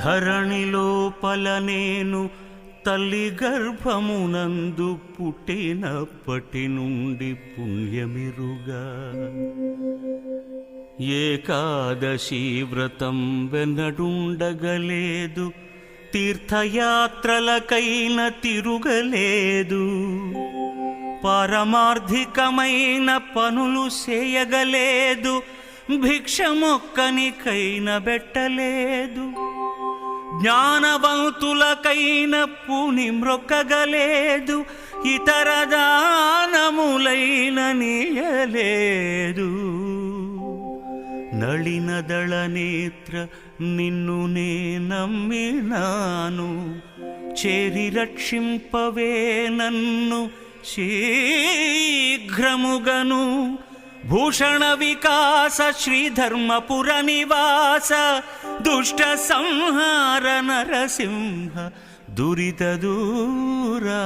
ధరణి లోపల నేను తల్లి గర్భమునందు పుట్టినప్పటి నుండి పుణ్యమిరుగా ఏకాదశి వ్రతం వెన్నడుండగలేదు, తీర్థయాత్రలకైన తిరుగలేదు, పారమార్థికమైన పనులు చేయగలేదు, భిక్షమొక్కనికైన బెట్టలేదు, జ్ఞానవంతులకైన పూని మ్రొక్కగలేదు, ఇతర దానములైన నీయలేదు. నళినదళ నేత్ర నిన్ను నే నమ్మినాను, చేరి రక్షింపవే నన్ను శీఘ్రముగను. భూషణ వికాస శ్రీధర్మపుర నివాస, దుష్ట సంహార నరసింహ దురిత దూరా.